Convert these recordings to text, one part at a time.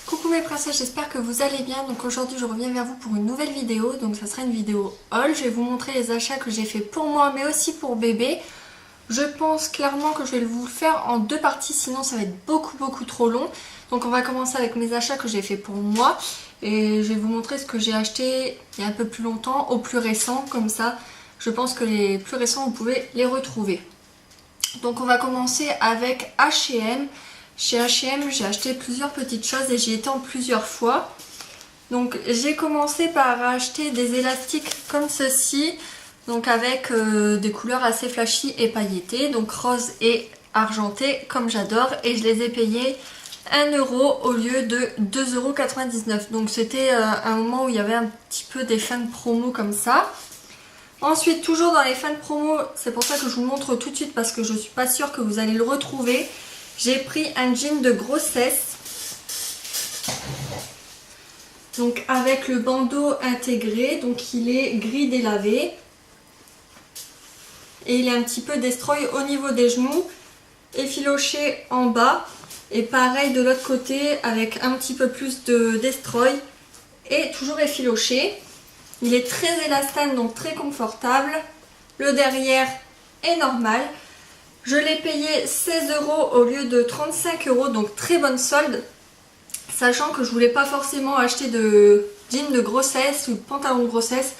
Coucou mes princesses, j'espère que vous allez bien. Donc aujourd'hui je reviens vers vous pour une nouvelle vidéo. Donc ça sera une vidéo haul. Je vais vous montrer les achats que j'ai fait pour moi mais aussi pour bébé. Je pense clairement que je vais vous le faire en deux parties, sinon ça va être beaucoup trop long. Donc on va commencer avec mes achats que j'ai fait pour moi. Et je vais vous montrer ce que j'ai acheté il y a un peu plus longtemps au plus récent. Comme ça je pense que les plus récents vous pouvez les retrouver. Donc on va commencer avec H&M. Chez H&M, j'ai acheté plusieurs petites choses et j'y étais en plusieurs fois. Donc j'ai commencé par acheter des élastiques comme ceci, donc avec des couleurs assez flashy et pailletées, donc rose et argenté comme j'adore, et je les ai payés 1 euro au lieu de 2,99 €. Donc c'était un moment où il y avait un petit peu des fins de promo comme ça. Ensuite, toujours dans les fins de promo, c'est pour ça que je vous montre tout de suite parce que je suis pas sûre que vous allez le retrouver. J'ai pris un jean de grossesse, donc avec le bandeau intégré, donc il est gris délavé et il est un petit peu destroy au niveau des genoux, effiloché en bas et pareil de l'autre côté avec un petit peu plus de destroy et toujours effiloché. Il est très élastane donc très confortable, le derrière est normal. Je l'ai payé 16 € au lieu de 35 €, donc très bonne solde. Sachant que je voulais pas forcément acheter de jean de grossesse ou de pantalon de grossesse.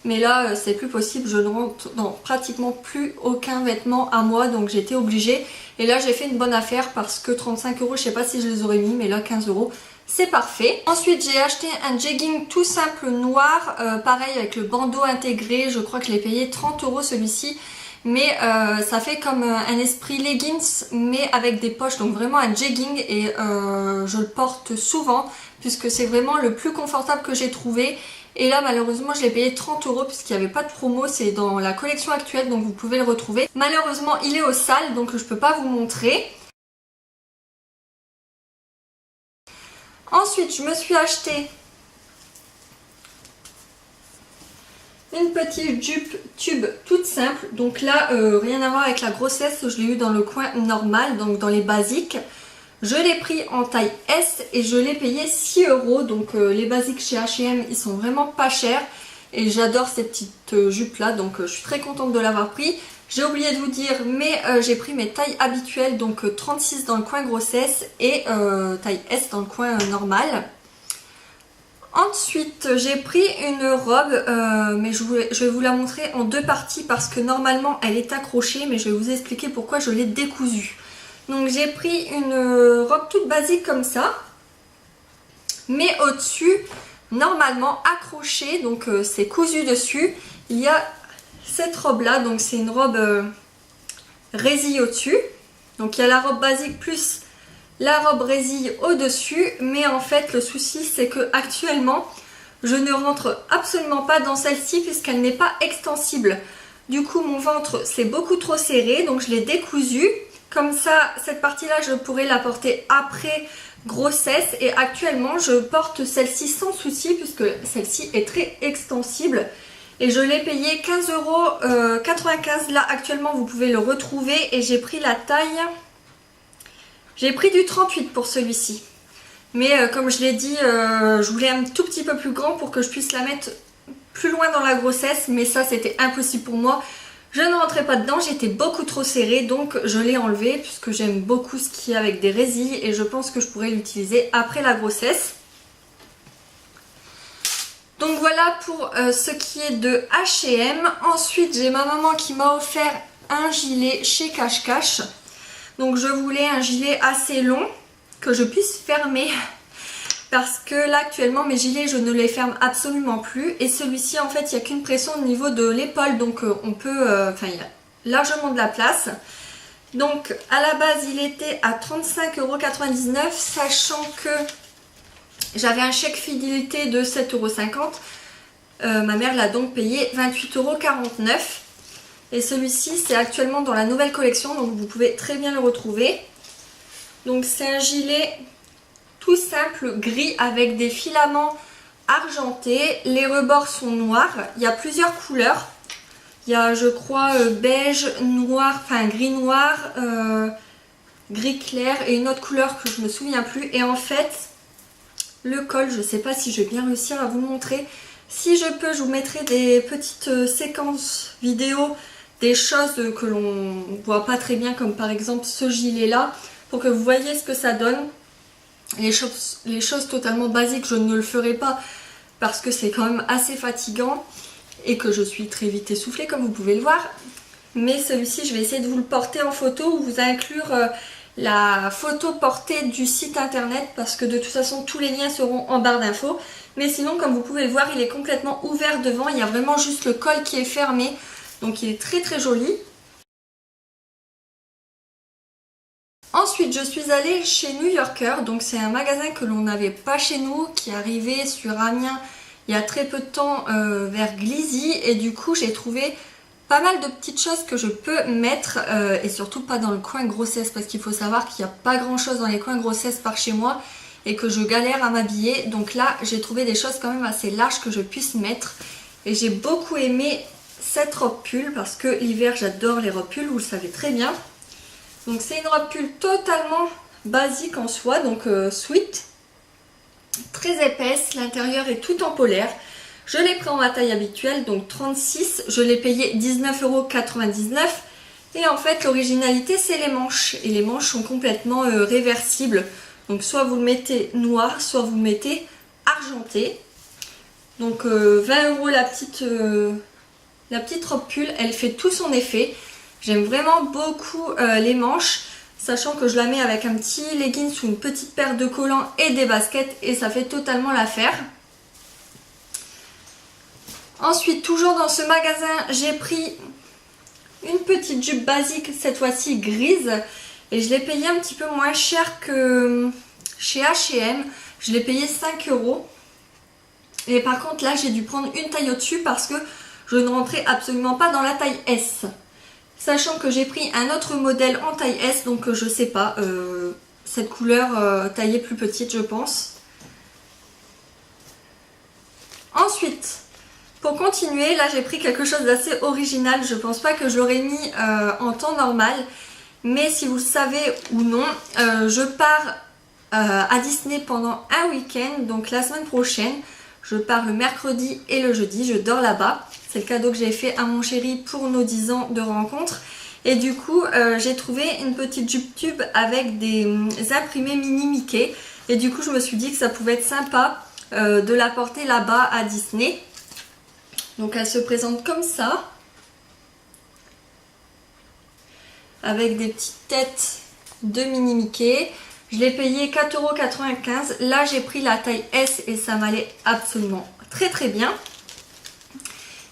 Mais là, c'est plus possible, je ne rentre dans pratiquement plus aucun vêtement à moi. Donc j'étais obligée. Et là, j'ai fait une bonne affaire parce que 35 €, je sais pas si je les aurais mis, mais là 15 €. C'est parfait. Ensuite, j'ai acheté un jegging tout simple noir. Pareil avec le bandeau intégré. Je crois que je l'ai payé 30 € celui-ci. Mais ça fait comme un esprit leggings mais avec des poches, donc vraiment un jegging et je le porte souvent puisque c'est vraiment le plus confortable que j'ai trouvé. Et là malheureusement je l'ai payé 30 € puisqu'il n'y avait pas de promo, c'est dans la collection actuelle donc vous pouvez le retrouver. Malheureusement il est au sale donc je peux pas vous montrer. Ensuite je me suis acheté une petite jupe tube toute simple, donc là rien à voir avec la grossesse, je l'ai eu dans le coin normal, donc dans les basiques. Je l'ai pris en taille S et je l'ai payé 6 €, donc les basiques chez H&M ils sont vraiment pas chers et j'adore ces petites jupes là, donc je suis très contente de l'avoir pris. J'ai oublié de vous dire, mais j'ai pris mes tailles habituelles, donc 36 dans le coin grossesse et taille S dans le coin normal. Ensuite j'ai pris une robe mais je vais vous la montrer en deux parties parce que normalement elle est accrochée, mais je vais vous expliquer pourquoi je l'ai décousue. Donc j'ai pris une robe toute basique comme ça, mais au dessus normalement accrochée, donc c'est cousu dessus. Il y a cette robe là, donc c'est une robe résille au dessus, donc il y a la robe basique plus la robe résille au dessus, mais en fait le souci c'est que actuellement je ne rentre absolument pas dans celle-ci puisqu'elle n'est pas extensible. Du coup mon ventre c'est beaucoup trop serré, donc je l'ai décousue. Comme ça cette partie là je pourrais la porter après grossesse, et actuellement je porte celle-ci sans souci puisque celle-ci est très extensible. Et je l'ai payé 15,95 € là actuellement, vous pouvez le retrouver, et j'ai pris la taille... J'ai pris du 38 pour celui-ci. Mais comme je l'ai dit, je voulais un tout petit peu plus grand pour que je puisse la mettre plus loin dans la grossesse. Mais ça, c'était impossible pour moi. Je ne rentrais pas dedans, j'étais beaucoup trop serrée. Donc je l'ai enlevé puisque j'aime beaucoup ce qui est avec des résilles. Et je pense que je pourrais l'utiliser après la grossesse. Donc voilà pour ce qui est de H&M. Ensuite, j'ai ma maman qui m'a offert un gilet chez Cache Cache. Donc je voulais un gilet assez long que je puisse fermer parce que là actuellement mes gilets je ne les ferme absolument plus, et celui-ci en fait il n'y a qu'une pression au niveau de l'épaule, donc on peut, il y a largement de la place. Donc à la base il était à 35,99 €, sachant que j'avais un chèque fidélité de 7,50 €. Ma mère l'a donc payé 28,49 €. Et celui-ci c'est actuellement dans la nouvelle collection, donc vous pouvez très bien le retrouver. Donc c'est un gilet tout simple gris avec des filaments argentés. Les rebords sont noirs. Il y a plusieurs couleurs. Il y a je crois beige, noir, enfin gris noir, gris clair et une autre couleur que je me souviens plus. Et en fait le col. Je ne sais pas si je vais bien réussir à vous le montrer. Si je peux, je vous mettrai des petites séquences vidéo, des choses que l'on voit pas très bien, comme par exemple ce gilet là, pour que vous voyez ce que ça donne. Les choses totalement basiques, je ne le ferai pas parce que c'est quand même assez fatigant et que je suis très vite essoufflée comme vous pouvez le voir. Mais celui-ci, je vais essayer de vous le porter en photo ou vous inclure la photo portée du site internet parce que de toute façon tous les liens seront en barre d'infos. Mais sinon, comme vous pouvez le voir, il est complètement ouvert devant, il y a vraiment juste le col qui est fermé, donc il est très très joli. Ensuite, je suis allée chez New Yorker, donc c'est un magasin que l'on n'avait pas chez nous, qui est arrivé sur Amiens il y a très peu de temps vers Glizy, et du coup j'ai trouvé pas mal de petites choses que je peux mettre et surtout pas dans le coin grossesse parce qu'il faut savoir qu'il n'y a pas grand chose dans les coins grossesse par chez moi et que je galère à m'habiller. Donc là j'ai trouvé des choses quand même assez larges que je puisse mettre et j'ai beaucoup aimé cette robe pull parce que l'hiver j'adore les robes pull, vous le savez très bien. Donc c'est une robe pull totalement basique en soi, donc sweat, très épaisse, l'intérieur est tout en polaire. Je l'ai pris en ma taille habituelle, donc 36, je l'ai payé 19,99 €. Et en fait, l'originalité, c'est les manches. Et les manches sont complètement réversibles. Donc soit vous le mettez noir, soit vous le mettez argenté. Donc 20 € la petite robe pull, elle fait tout son effet. J'aime vraiment beaucoup les manches, sachant que je la mets avec un petit legging ou une petite paire de collants et des baskets. Et ça fait totalement l'affaire. Ensuite, toujours dans ce magasin, j'ai pris une petite jupe basique, cette fois-ci grise. Et je l'ai payée un petit peu moins cher que chez H&M. Je l'ai payé 5 €. Et par contre, là, j'ai dû prendre une taille au-dessus parce que je ne rentrais absolument pas dans la taille S. Sachant que j'ai pris un autre modèle en taille S, donc je sais pas, cette couleur taillée plus petite, je pense. Ensuite... pour continuer, là j'ai pris quelque chose d'assez original, je pense pas que je l'aurais mis en temps normal, mais si vous le savez ou non, je pars à Disney pendant un week-end, donc la semaine prochaine, je pars le mercredi et le jeudi, je dors là-bas, c'est le cadeau que j'ai fait à mon chéri pour nos 10 ans de rencontre, et du coup j'ai trouvé une petite jupe tube avec des imprimés mini Mickey, et du coup je me suis dit que ça pouvait être sympa de la porter là-bas à Disney. Donc elle se présente comme ça, avec des petites têtes de mini Mickey. Je l'ai payé 4,95 €. Là j'ai pris la taille S et ça m'allait absolument très très bien.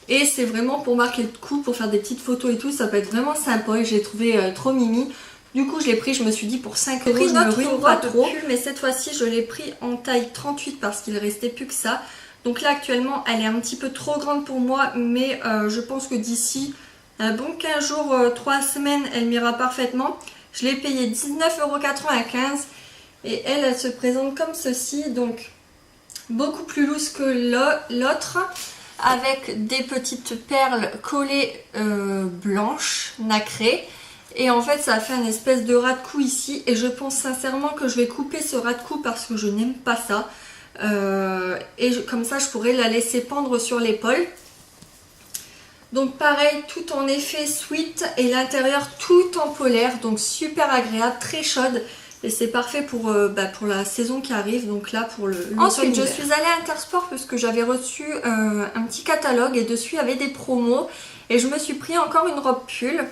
Et c'est vraiment pour marquer le coup, pour faire des petites photos et tout, ça peut être vraiment sympa et j'ai trouvé trop mimi. Du coup je l'ai pris, je me suis dit pour 5 €, je me ruine pas trop. Mais cette fois-ci je l'ai pris en taille 38 parce qu'il ne restait plus que ça. Donc là actuellement elle est un petit peu trop grande pour moi, mais je pense que d'ici un bon 15 jours, 3 semaines, elle m'ira parfaitement. Je l'ai payé 19,95 € et elle se présente comme ceci, donc beaucoup plus loose que l'autre, avec des petites perles collées blanches, nacrées. Et en fait ça fait une espèce de ras de cou ici et je pense sincèrement que je vais couper ce ras de cou parce que je n'aime pas ça. Comme ça je pourrais la laisser pendre sur l'épaule. Donc pareil, tout en effet sweat et l'intérieur tout en polaire, donc super agréable, très chaude et c'est parfait pour la saison qui arrive, donc là pour le ensuite je suis allée à Intersport parce que j'avais reçu un petit catalogue et dessus il y avait des promos et je me suis pris encore une robe pull,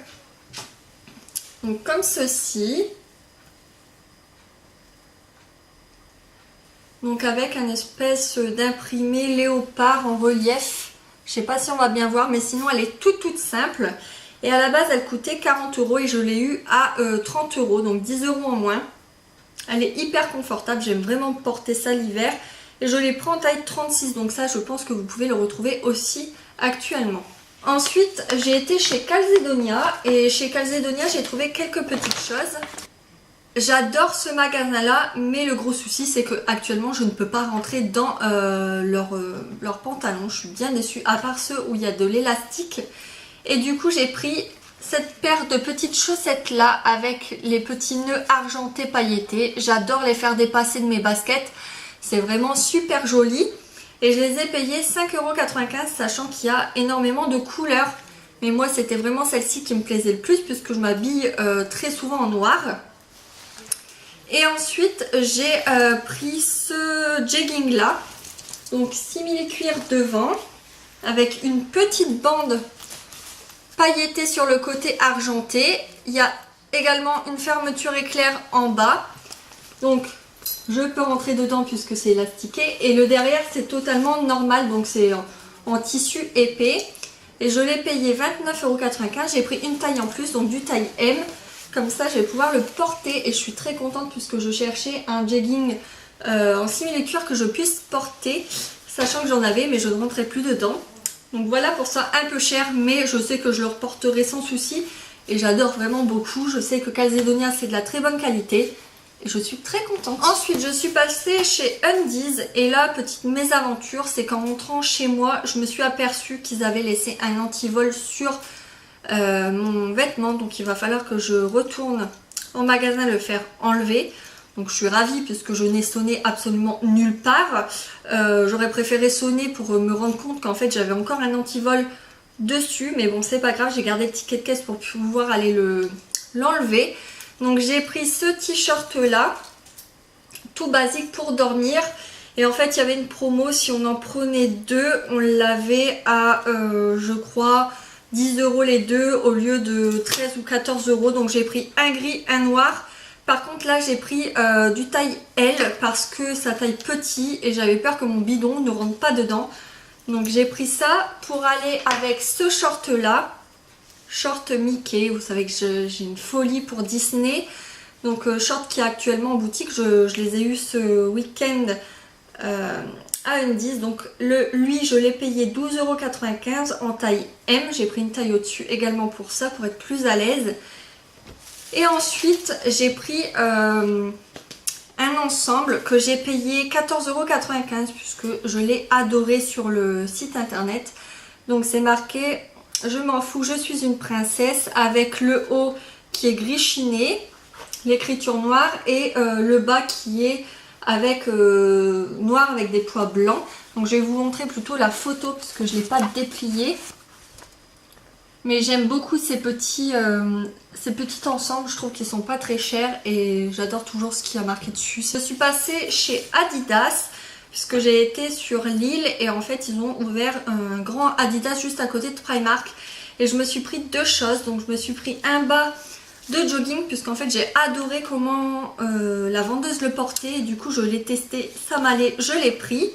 donc comme ceci. Donc avec un espèce d'imprimé léopard en relief. Je sais pas si on va bien voir, mais sinon elle est toute simple. Et à la base elle coûtait 40 € et je l'ai eu à 30 €, donc 10 € en moins. Elle est hyper confortable, j'aime vraiment porter ça l'hiver. Et je l'ai pris en taille 36, donc ça je pense que vous pouvez le retrouver aussi actuellement. Ensuite j'ai été chez Calzedonia et chez Calzedonia j'ai trouvé quelques petites choses. J'adore ce magasin là, mais le gros souci c'est que actuellement je ne peux pas rentrer dans leurs pantalons. Je suis bien déçue, à part ceux où il y a de l'élastique. Et du coup j'ai pris cette paire de petites chaussettes là avec les petits nœuds argentés pailletés. J'adore les faire dépasser de mes baskets. C'est vraiment super joli. Et je les ai payés 5,95 €, sachant qu'il y a énormément de couleurs. Mais moi c'était vraiment celle-ci qui me plaisait le plus puisque je m'habille très souvent en noir. Et ensuite j'ai pris ce jegging là. Donc simili-cuir devant. Avec une petite bande pailletée sur le côté argenté. Il y a également une fermeture éclair en bas. Donc je peux rentrer dedans puisque c'est élastiqué. Et le derrière c'est totalement normal. Donc c'est en tissu épais. Et je l'ai payé 29,95 €. J'ai pris une taille en plus, donc du taille M. Comme ça je vais pouvoir le porter. Et je suis très contente puisque je cherchais un jegging en simili-cuir que je puisse porter. Sachant que j'en avais mais je ne rentrais plus dedans. Donc voilà pour ça, un peu cher, mais je sais que je le reporterai sans souci. Et j'adore vraiment beaucoup. Je sais que Calzedonia c'est de la très bonne qualité. Et je suis très contente. Ensuite je suis passée chez Undies. Et là, petite mésaventure, c'est qu'en rentrant chez moi, je me suis aperçue qu'ils avaient laissé un antivol sur mon vêtement. Donc il va falloir que je retourne en magasin le faire enlever. Donc je suis ravie puisque je n'ai sonné absolument nulle part. J'aurais préféré sonner pour me rendre compte qu'en fait j'avais encore un antivol dessus. Mais bon, c'est pas grave, j'ai gardé le ticket de caisse pour pouvoir aller l'enlever. Donc j'ai pris ce t-shirt là, tout basique pour dormir. Et en fait il y avait une promo, si on en prenait deux, on l'avait à je crois 10 € les deux au lieu de 13 ou 14 €. Donc j'ai pris un gris, un noir. Par contre là j'ai pris du taille L parce que ça taille petit et j'avais peur que mon bidon ne rentre pas dedans. Donc j'ai pris ça pour aller avec ce short là. Short Mickey, vous savez que j'ai une folie pour Disney. Donc short qui est actuellement en boutique, je les ai eu ce week-end à Undies. Donc lui je l'ai payé 12,95 € en taille M. J'ai pris une taille au-dessus également pour ça, pour être plus à l'aise. Et ensuite j'ai pris un ensemble que j'ai payé 14,95 € puisque je l'ai adoré sur le site internet. Donc c'est marqué « Je m'en fous, je suis une princesse » avec le haut qui est gris chiné, l'écriture noire et le bas qui est avec noir avec des pois blancs. Donc je vais vous montrer plutôt la photo parce que je ne l'ai pas déplié. Mais j'aime beaucoup ces petits ensembles, je trouve qu'ils sont pas très chers et j'adore toujours ce qu'il y a marqué dessus. Je suis passée chez Adidas puisque j'ai été sur Lille et en fait ils ont ouvert un grand Adidas juste à côté de Primark. Et je me suis pris deux choses, donc je me suis pris un bas de jogging puisqu'en fait j'ai adoré comment la vendeuse le portait et du coup je l'ai testé, ça m'allait, je l'ai pris.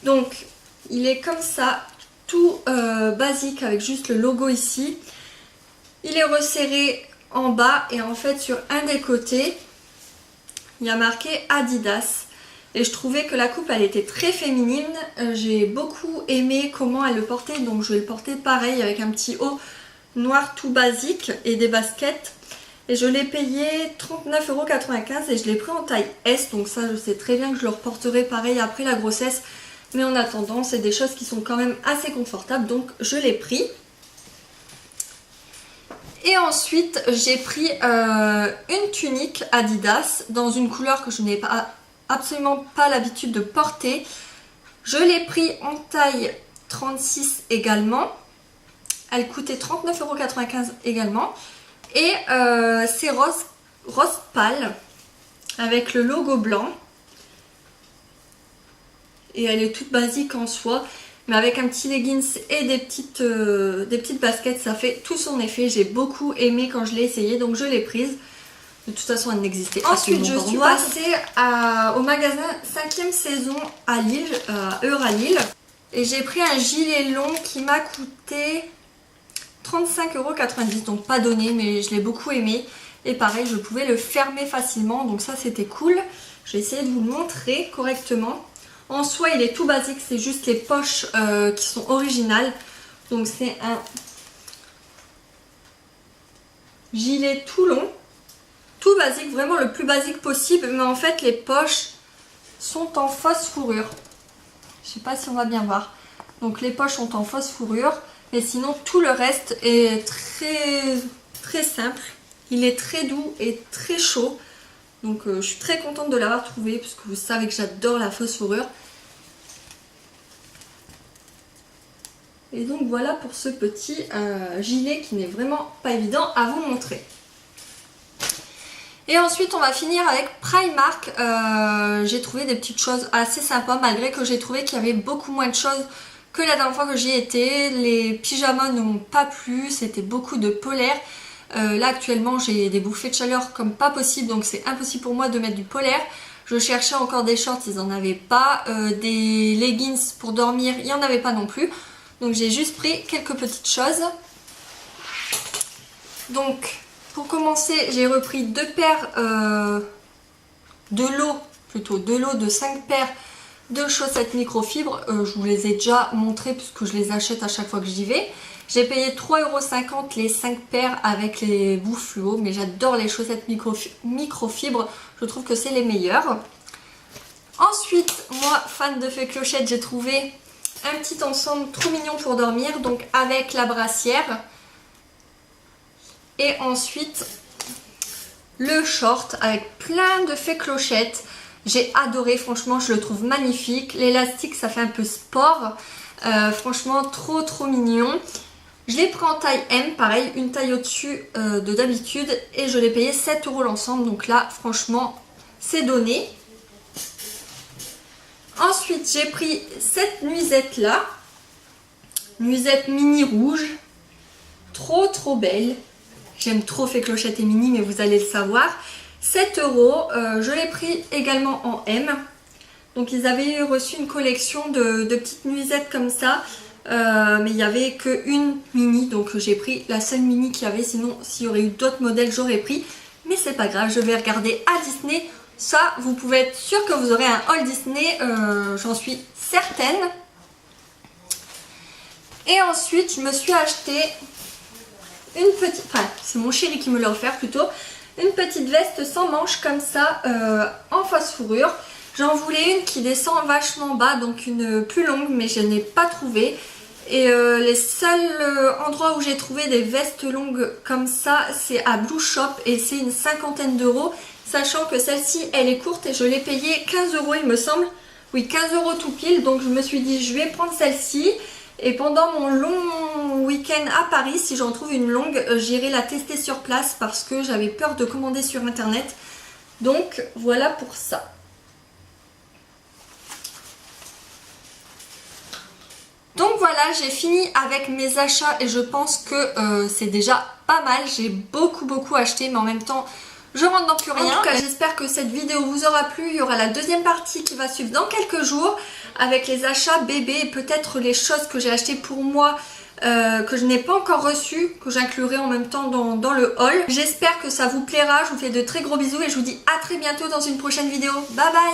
Donc il est comme ça. Tout basique avec juste le logo ici. Il est resserré en bas et en fait sur un des côtés il y a marqué Adidas et je trouvais que la coupe elle était très féminine. J'ai beaucoup aimé comment elle le portait, donc je vais le porter pareil avec un petit haut noir tout basique et des baskets. Et je l'ai payé 39,95 € et je l'ai pris en taille S, donc ça je sais très bien que je le reporterai pareil après la grossesse. Mais en attendant, c'est des choses qui sont quand même assez confortables, donc je l'ai pris. Et ensuite, j'ai pris une tunique Adidas dans une couleur que je n'ai absolument pas l'habitude de porter. Je l'ai pris en taille 36 également. Elle coûtait 39,95 € également. Et c'est rose pâle avec le logo blanc. Et elle est toute basique en soi, mais avec un petit leggings et des petites baskets, ça fait tout son effet. J'ai beaucoup aimé quand je l'ai essayé, donc je l'ai prise. De toute façon, elle n'existait pas. Ensuite, je suis passée au magasin 5e saison à Lille, à Euralille. Et j'ai pris un gilet long qui m'a coûté 35,90 €, donc pas donné, mais je l'ai beaucoup aimé. Et pareil, je pouvais le fermer facilement, donc ça c'était cool. Je vais essayer de vous le montrer correctement. En soi il est tout basique, c'est juste les poches qui sont originales. Donc c'est un gilet tout long, tout basique, vraiment le plus basique possible. Mais en fait les poches sont en fausse fourrure. Je sais pas si on va bien voir. Donc les poches sont en fausse fourrure. Mais sinon tout le reste est très simple. Il est très doux et très chaud. Donc je suis très contente de l'avoir trouvé parce que vous savez que j'adore la fausse fourrure. Et donc voilà pour ce petit gilet qui n'est vraiment pas évident à vous montrer. Et ensuite on va finir avec Primark. J'ai trouvé des petites choses assez sympas malgré que j'ai trouvé qu'il y avait beaucoup moins de choses que la dernière fois que j'y étais. Les pyjamas n'ont pas plu, c'était beaucoup de polaire. Là actuellement j'ai des bouffées de chaleur comme pas possible, donc c'est impossible pour moi de mettre du polaire. Je cherchais encore des shorts, ils n'en avaient pas. Des leggings pour dormir, il n'y en avait pas non plus. Donc j'ai juste pris quelques petites choses. Donc pour commencer, j'ai repris deux paires deux lots de 5 paires de chaussettes microfibre. Je vous les ai déjà montrées puisque je les achète à chaque fois que j'y vais. J'ai payé 3,50 € les 5 paires avec les bouts fluo, mais j'adore les chaussettes microfibre. Je trouve que c'est les meilleures. Ensuite, moi, fan de fée clochette, j'ai trouvé un petit ensemble trop mignon pour dormir, donc avec la brassière. Et ensuite, le short avec plein de fées clochettes. J'ai adoré, franchement, je le trouve magnifique. L'élastique, ça fait un peu sport. Franchement, trop mignon. Je l'ai pris en taille M, pareil, une taille au-dessus de d'habitude. Et je l'ai payé 7 € l'ensemble. Donc là, franchement, c'est donné. Ensuite, j'ai pris cette nuisette là, nuisette mini rouge, trop belle. J'aime trop fée clochette et mini, mais vous allez le savoir. 7 €, je l'ai pris également en M. Donc ils avaient reçu une collection de petites nuisettes comme ça, mais il n'y avait qu'une mini, donc j'ai pris la seule mini qu'il y avait. Sinon, s'il y aurait eu d'autres modèles, j'aurais pris. Mais c'est pas grave, je vais regarder à Disney. Ça, vous pouvez être sûr que vous aurez un haul Disney, j'en suis certaine. Et ensuite, je me suis acheté une petite... Enfin, c'est mon chéri qui me l'a offert plutôt. Une petite veste sans manches comme ça, en fausse fourrure. J'en voulais une qui descend vachement bas, donc une plus longue, mais je n'ai pas trouvé. Et les seuls endroits où j'ai trouvé des vestes longues comme ça, c'est à Blue Shop et c'est une 50aine d'euros. Sachant que celle-ci, elle est courte et je l'ai payée 15 € il me semble. Oui, 15 € tout pile. Donc je me suis dit, je vais prendre celle-ci. Et pendant mon long week-end à Paris, si j'en trouve une longue, j'irai la tester sur place parce que j'avais peur de commander sur internet. Donc voilà pour ça. Donc voilà, j'ai fini avec mes achats et je pense que c'est déjà pas mal. J'ai beaucoup acheté, mais en même temps... je rentre dans plus rien. En tout cas, j'espère que cette vidéo vous aura plu. Il y aura la deuxième partie qui va suivre dans quelques jours avec les achats bébés et peut-être les choses que j'ai achetées pour moi que je n'ai pas encore reçues, que j'inclurai en même temps dans le haul. J'espère que ça vous plaira. Je vous fais de très gros bisous et je vous dis à très bientôt dans une prochaine vidéo. Bye bye!